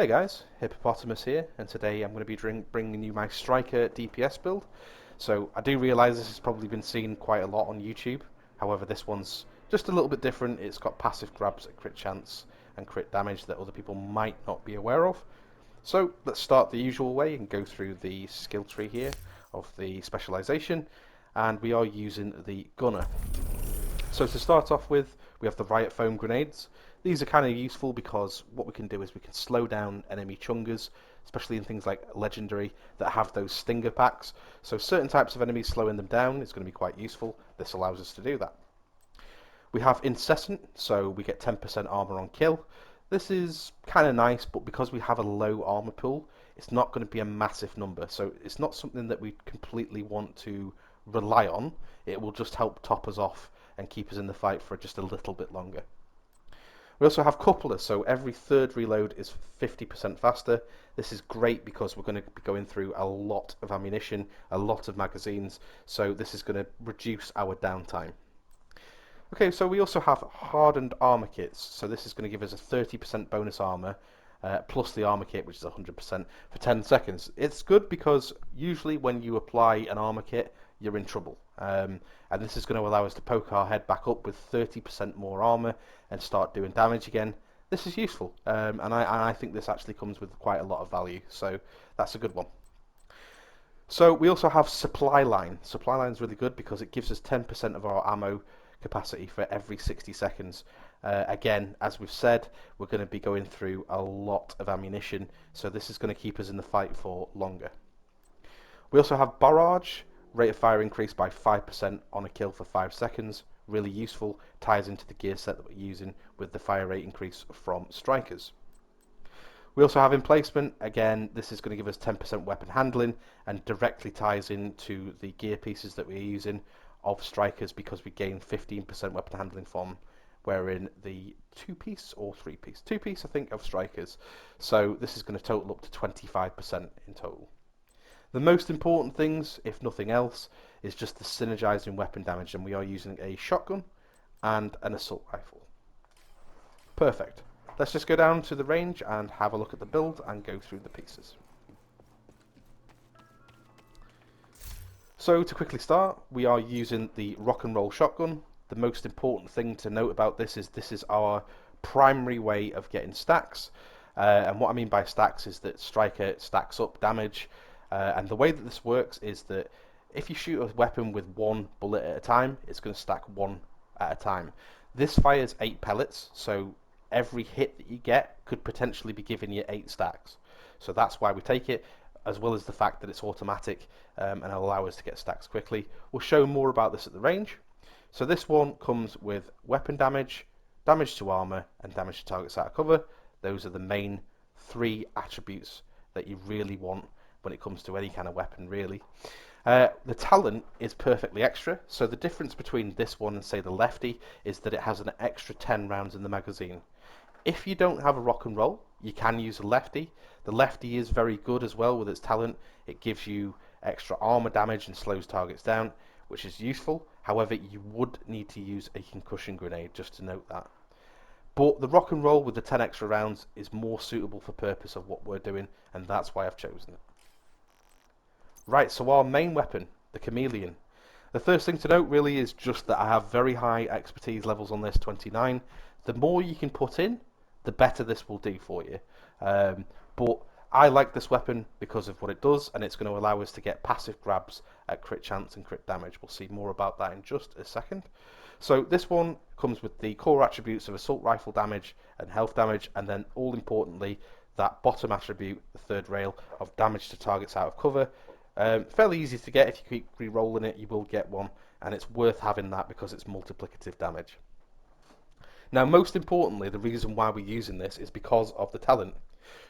Hey guys, Hippopotamus here, and today I'm going to be bringing you my Striker DPS build. So I do realise this has probably been seen quite a lot on YouTube, however this one's just a little bit different. It's got passive grabs at crit chance and crit damage that other people might not be aware of. So let's start the usual way and go through the skill tree here of the specialisation, and we are using the Gunner. So to start off with, we have the Riot Foam grenades. These are kind of useful because what we can do is we can slow down enemy chungers, especially in things like Legendary that have those stinger packs. So certain types of enemies, slowing them down is going to be quite useful. This allows us to do that. We have Incessant, so we get 10% armor on kill. This is kind of nice, but because we have a low armor pool, it's not going to be a massive number. So it's not something that we completely want to rely on. It will just help top us off and keep us in the fight for just a little bit longer. We also have couplers, so every third reload is 50% faster. This is great because we're going to be going through a lot of ammunition, a lot of magazines, so this is going to reduce our downtime. Okay, so we also have hardened armor kits, so this is going to give us a 30% bonus armor, plus the armor kit, which is 100% for 10 seconds. It's good because usually when you apply an armor kit, you're in trouble. And this is going to allow us to poke our head back up with 30% more armor and start doing damage again. This is useful, and I think this actually comes with quite a lot of value, so that's a good one. So we also have Supply Line. Supply Line is really good because it gives us 10% of our ammo capacity for every 60 seconds. Again, as we've said, we're going to be going through a lot of ammunition, so this is going to keep us in the fight for longer. We also have Barrage. Rate of fire increased by 5% on a kill for 5 seconds. Really useful, ties into the gear set that we're using with the fire rate increase from Strikers. We also have Emplacement. Again, this is going to give us 10% weapon handling and directly ties into the gear pieces that we're using of Strikers because we gain 15% weapon handling from wherein the 2-piece or 3-piece? 2-piece, I think, of Strikers. So this is going to total up to 25% in total. The most important things, if nothing else, is just the synergizing weapon damage, and we are using a shotgun and an assault rifle. Perfect. Let's just go down to the range and have a look at the build and go through the pieces. So to quickly start, we are using the rock and roll shotgun. The most important thing to note about this is our primary way of getting stacks. And what I mean by stacks is that Striker stacks up damage. And the way that this works is that if you shoot a weapon with one bullet at a time, it's going to stack one at a time. This fires 8 pellets, so every hit that you get could potentially be giving you 8 stacks. So that's why we take it, as well as the fact that it's automatic and allow us to get stacks quickly. We'll show more about this at the range. So this one comes with weapon damage, damage to armor, and damage to targets out of cover. Those are the main 3 attributes that you really want when it comes to any kind of weapon, really. The talent is perfectly extra, so the difference between this one and, say, the lefty is that it has an extra 10 rounds in the magazine. If you don't have a rock and roll, you can use a lefty. The lefty is very good as well with its talent. It gives you extra armor damage and slows targets down, which is useful. However, you would need to use a concussion grenade, just to note that. But the rock and roll with the 10 extra rounds is more suitable for purpose of what we're doing, and that's why I've chosen it. Right, so our main weapon, the Chameleon. The first thing to note really is just that I have very high expertise levels on this, 29. The more you can put in, the better this will do for you. But I like this weapon because of what it does, and it's going to allow us to get passive grabs at crit chance and crit damage. We'll see more about that in just a second. So this one comes with the core attributes of assault rifle damage and health damage, and then all importantly, that bottom attribute, the third rail, of damage to targets out of cover. Fairly easy to get. If you keep re-rolling it, you will get one, and it's worth having that because it's multiplicative damage. Now, most importantly, the reason why we're using this is because of the talent.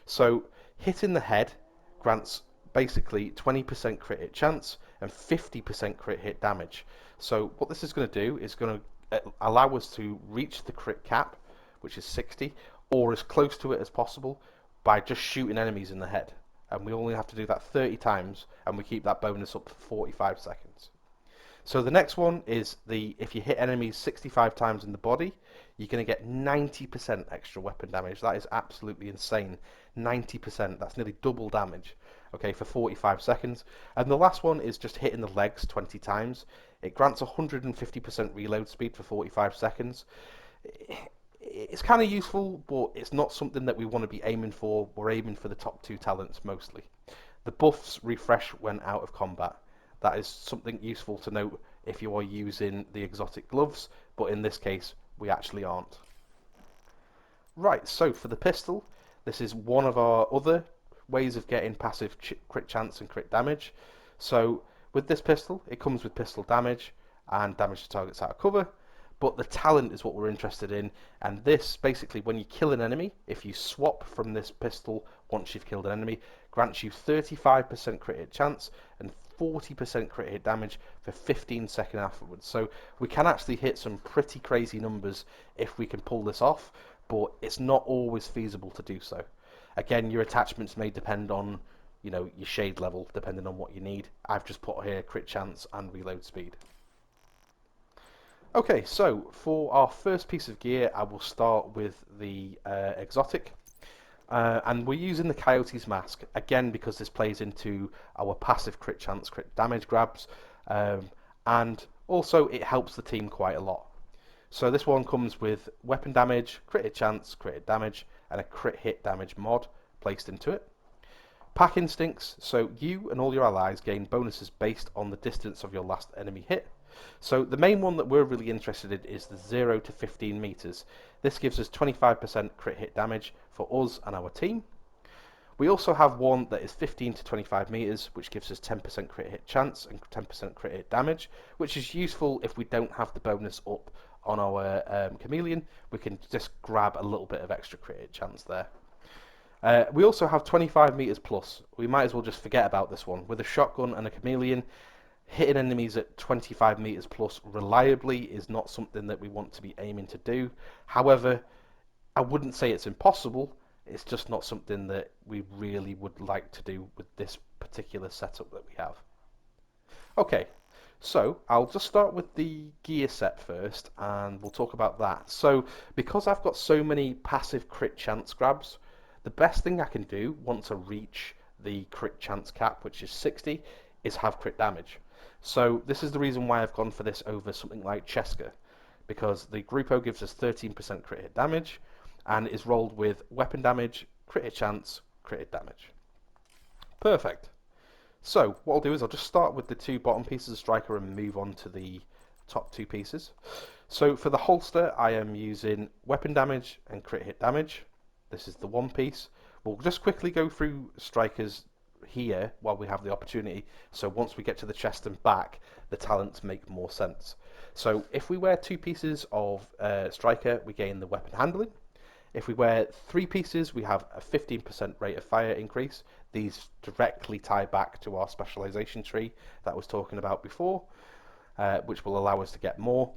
So, hitting the head grants basically 20% crit hit chance and 50% crit hit damage. So, what this is going to do is going to allow us to reach the crit cap, which is 60, or as close to it as possible by just shooting enemies in the head. And we only have to do that 30 times, and we keep that bonus up for 45 seconds. So the next one is if you hit enemies 65 times in the body, you're going to get 90% extra weapon damage. That is absolutely insane. 90%, that's nearly double damage, okay, for 45 seconds. And the last one is just hitting the legs 20 times. It grants 150% reload speed for 45 seconds. It's kind of useful, but it's not something that we want to be aiming for. We're aiming for the top two talents mostly. The buffs refresh when out of combat. That is something useful to note if you are using the exotic gloves, but in this case, we actually aren't. Right, so for the pistol, this is one of our other ways of getting passive crit chance and crit damage. So with this pistol, it comes with pistol damage and damage to targets out of cover, but the talent is what we're interested in, and this basically, when you kill an enemy, if you swap from this pistol once you've killed an enemy, grants you 35% crit hit chance and 40% crit hit damage for 15 seconds afterwards. So we can actually hit some pretty crazy numbers if we can pull this off, but it's not always feasible to do so. Again, your attachments may depend on, your shade level, depending on what you need. I've just put here crit chance and reload speed. Okay, so for our first piece of gear, I will start with the exotic. And we're using the Coyote's Mask, again, because this plays into our passive crit chance, crit damage grabs, and also it helps the team quite a lot. So this one comes with weapon damage, crit hit chance, crit hit damage, and a crit hit damage mod placed into it. Pack instincts, so you and all your allies gain bonuses based on the distance of your last enemy hit. So the main one that we're really interested in is the 0 to 15 meters. This gives us 25% crit hit damage for us and our team. We also have one that is 15 to 25 meters, which gives us 10% crit hit chance and 10% crit hit damage, which is useful if we don't have the bonus up on our Chameleon. We can just grab a little bit of extra crit hit chance there. We also have 25 meters plus. We might as well just forget about this one. With a shotgun and a Chameleon, hitting enemies at 25 meters plus reliably is not something that we want to be aiming to do. However, I wouldn't say it's impossible. It's just not something that we really would like to do with this particular setup that we have. Okay, so I'll just start with the gear set first, and we'll talk about that. So because I've got so many passive crit chance grabs, the best thing I can do once I reach the crit chance cap, which is 60, is have crit damage. So this is the reason why I've gone for this over something like Cheska, because the Grupo gives us 13% crit hit damage and is rolled with weapon damage, crit hit chance, crit hit damage. Perfect. So what I'll do is I'll just start with the two bottom pieces of Striker and move on to the top two pieces. So for the holster, I am using weapon damage and crit hit damage. This is the one piece. We'll just quickly go through Strikers here while we have the opportunity, so once we get to the chest and back, the talents make more sense. So if we wear two pieces of Striker, we gain the weapon handling. If we wear three pieces, we have a 15% rate of fire increase. These directly tie back to our specialization tree that I was talking about before, which will allow us to get more.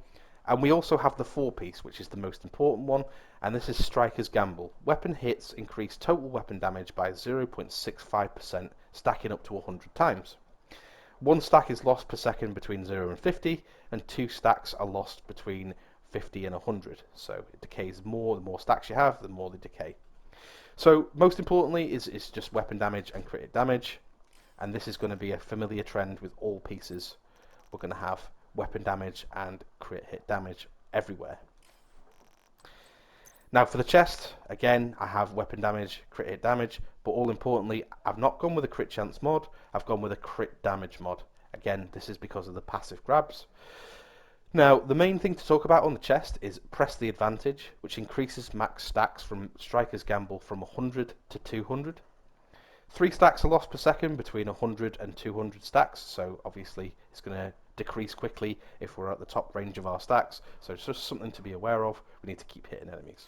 And we also have the 4-piece, which is the most important one, and this is Striker's Gamble. Weapon hits increase total weapon damage by 0.65%, stacking up to 100 times. One stack is lost per second between 0 and 50, and 2 stacks are lost between 50 and 100. So it decays more. The more stacks you have, the more they decay. So most importantly is just weapon damage and crit damage, and this is going to be a familiar trend with all pieces. We're going to have weapon damage and crit hit damage everywhere. Now for the chest, again, I have weapon damage, crit hit damage, but all importantly, I've not gone with a crit chance mod, I've gone with a crit damage mod. Again, this is because of the passive grabs. Now, the main thing to talk about on the chest is Press the Advantage, which increases max stacks from Striker's Gamble from 100 to 200. 3 stacks are lost per second between 100 and 200 stacks, so obviously it's going to decrease quickly if we're at the top range of our stacks, so it's just something to be aware of. We need to keep hitting enemies.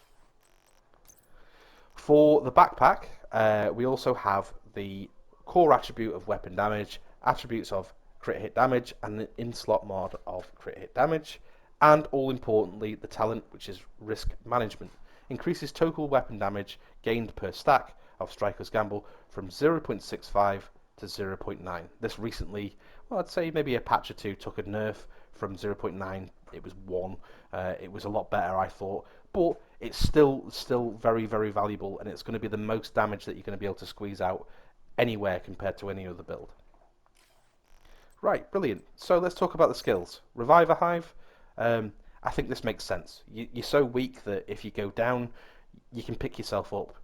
For the backpack, we also have the core attribute of weapon damage, attributes of crit hit damage, and the in-slot mod of crit hit damage, and all importantly the talent, which is risk management. Increases total weapon damage gained per stack of Striker's Gamble from 0.65 to 0.9. This recently well, I'd say maybe a patch or two took a nerf from 0.9. It was 1. It was a lot better, I thought, but it's still very, very valuable, and it's going to be the most damage that you're going to be able to squeeze out anywhere compared to any other build. Right, brilliant. So let's talk about the skills. Revive a Hive. I think this makes sense. You're so weak that if you go down, you can pick yourself up.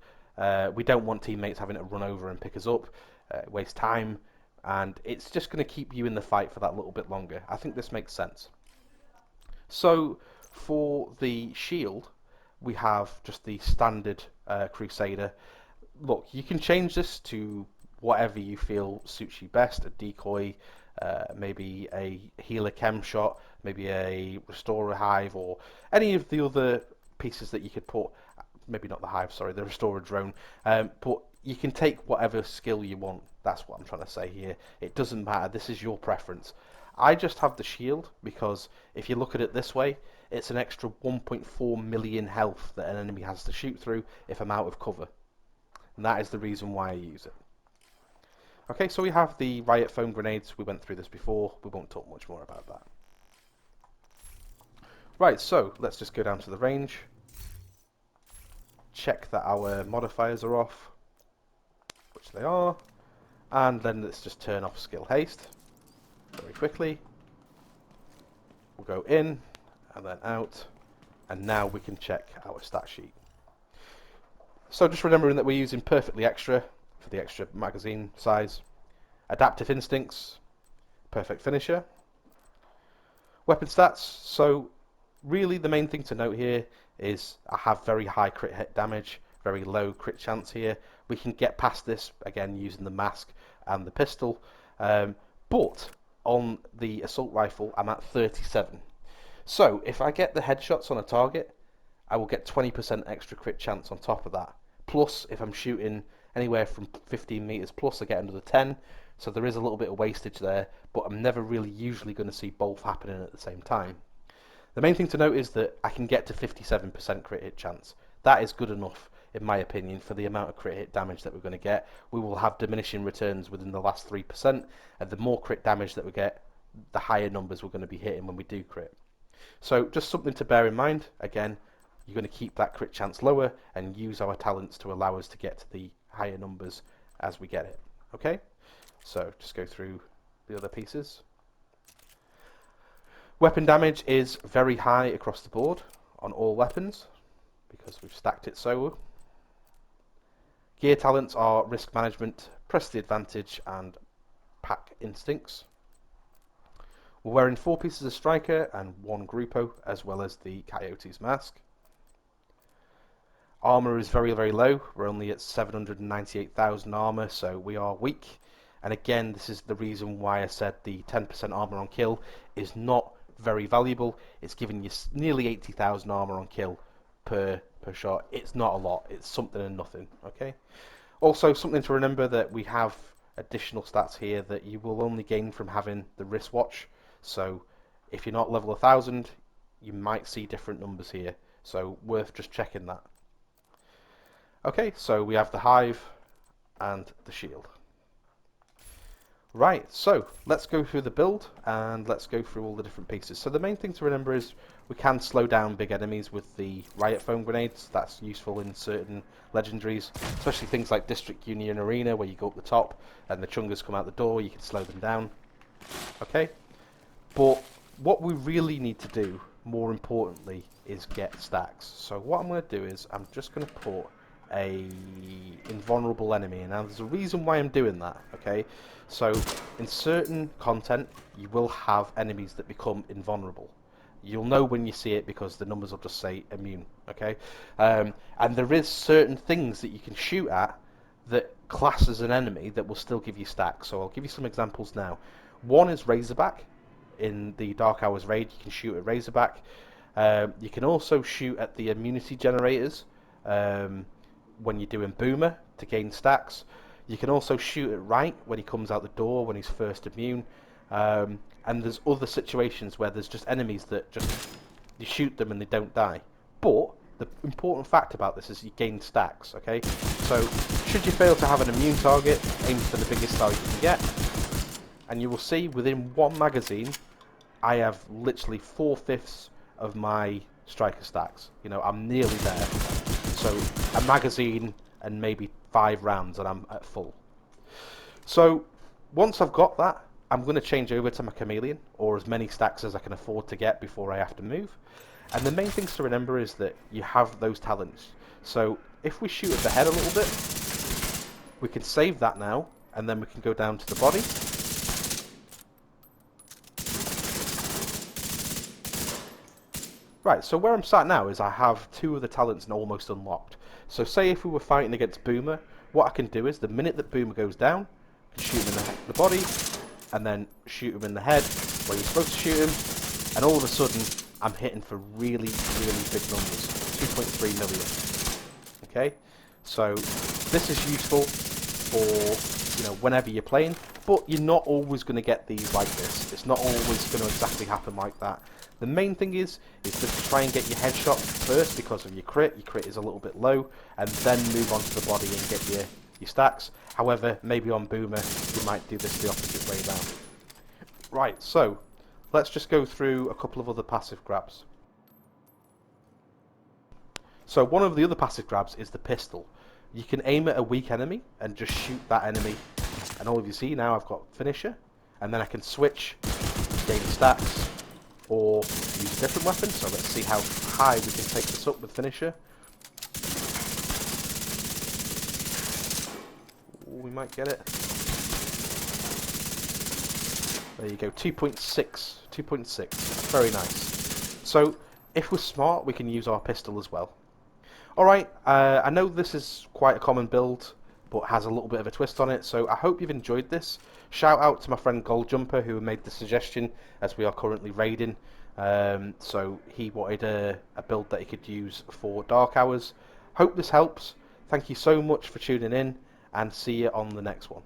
We don't want teammates having to run over and pick us up, waste time, and it's just going to keep you in the fight for that little bit longer. I think this makes sense. So for the shield, we have just the standard Crusader. Look, you can change this to whatever you feel suits you best. A decoy, maybe a healer chem shot, maybe a restorer hive, or any of the other pieces that you could put. Maybe not the hive, sorry, the restorer drone. But you can take whatever skill you want. That's what I'm trying to say here. It doesn't matter. This is your preference. I just have the shield because if you look at it this way, it's an extra 1.4 million health that an enemy has to shoot through if I'm out of cover. And that is the reason why I use it. Okay, so we have the riot foam grenades. We went through this before. We won't talk much more about that. Right, so let's just go down to the range. Check that our modifiers are off, which they are. And then let's just turn off skill haste very quickly. We'll go in and then out. And now we can check our stat sheet. So just remembering that we're using perfectly extra for the extra magazine size. Adaptive instincts, perfect finisher. Weapon stats, so really the main thing to note here is I have very high crit hit damage, very low crit chance here. We can get past this again using the mask and the pistol, but on the assault rifle I'm at 37. So if I get the headshots on a target, I will get 20% extra crit chance on top of that. Plus, if I'm shooting anywhere from 15 meters plus, I get another 10. So there is a little bit of wastage there, but I'm never really usually going to see both happening at the same time. The main thing to note is that I can get to 57% crit hit chance. That is good enough, in my opinion, for the amount of crit hit damage that we're going to get. We will have diminishing returns within the last 3%, and the more crit damage that we get, the higher numbers we're going to be hitting when we do crit. So just something to bear in mind. Again, you're going to keep that crit chance lower and use our talents to allow us to get to the higher numbers as we get it. Okay? So just go through the other pieces. Weapon damage is very high across the board on all weapons because we've stacked it so. Gear talents are risk management, press the advantage, and pack instincts. We're wearing 4 pieces of striker and 1 Grupo, as well as the Coyote's mask. Armour is very, very low. We're only at 798,000 armour, so we are weak. And again, this is the reason why I said the 10% armour on kill is not very valuable. It's giving you nearly 80,000 armour on kill per shot. It's not a lot. It's something and nothing, okay? Also, something to remember that we have additional stats here that you will only gain from having the wristwatch. So if you're not level 1000, you might see different numbers here. So worth just checking that. Okay, so we have the hive and the shield. Right, so let's go through the build and let's go through all the different pieces. So the main thing to remember is we can slow down big enemies with the riot foam grenades. That's useful in certain legendaries, especially things like District Union Arena where you go up the top and the chungas come out the door, you can slow them down. Okay, but what we really need to do, more importantly, is get stacks. So what I'm going to do is I'm just going to put a invulnerable enemy, and now there's a reason why I'm doing that. Okay, so in certain content you will have enemies that become invulnerable. You'll know when you see it because the numbers will just say immune. Okay, and there is certain things that you can shoot at that class as an enemy that will still give you stacks. So I'll give you some examples now. One is Razorback. In the Dark Hours raid you can shoot at Razorback. You can also shoot at the immunity generators when you're doing Boomer to gain stacks. You can also shoot at Right when he comes out the door when he's first immune. And there's other situations where there's just enemies that just you shoot them and they don't die. But the important fact about this is you gain stacks. Okay, so should you fail to have an immune target, aim for the biggest star you can get, and you will see within one magazine I have literally 4/5 of my striker stacks. You know, I'm nearly there. So a magazine and maybe 5 rounds and I'm at full. So once I've got that, I'm going to change over to my Chameleon, or as many stacks as I can afford to get before I have to move. And the main things to remember is that you have those talents. So if we shoot at the head a little bit, we can save that now, and then we can go down to the body. Right, so where I'm sat now is I have 2 of the talents almost unlocked. So say if we were fighting against Boomer, what I can do is the minute that Boomer goes down, I can shoot him in the body, and then shoot him in the head where you're supposed to shoot him, and all of a sudden I'm hitting for really, really big numbers, 2.3 million. Okay, so this is useful for, you know, whenever you're playing, but you're not always going to get these like this. It's not always going to exactly happen like that. The main thing is just to try and get your headshot first because of your crit. Your crit is a little bit low, and then move on to the body and get your stacks. However, maybe on Boomer, you might do this the opposite way round. Right, so let's just go through a couple of other passive grabs. So one of the other passive grabs is the pistol. You can aim at a weak enemy and just shoot that enemy. And all of you see now I've got finisher, and then I can switch, gain stacks, or use a different weapon. So let's see how high we can take this up with finisher. Ooh, we might get it. There you go, 2.6, 2.6, very nice. So if we're smart, we can use our pistol as well. Alright, I know this is quite a common build, but has a little bit of a twist on it, so I hope you've enjoyed this. Shout out to my friend Goldjumper who made the suggestion, as we are currently raiding. So he wanted a build that he could use for dark hours. Hope this helps. Thank you so much for tuning in, and see you on the next one.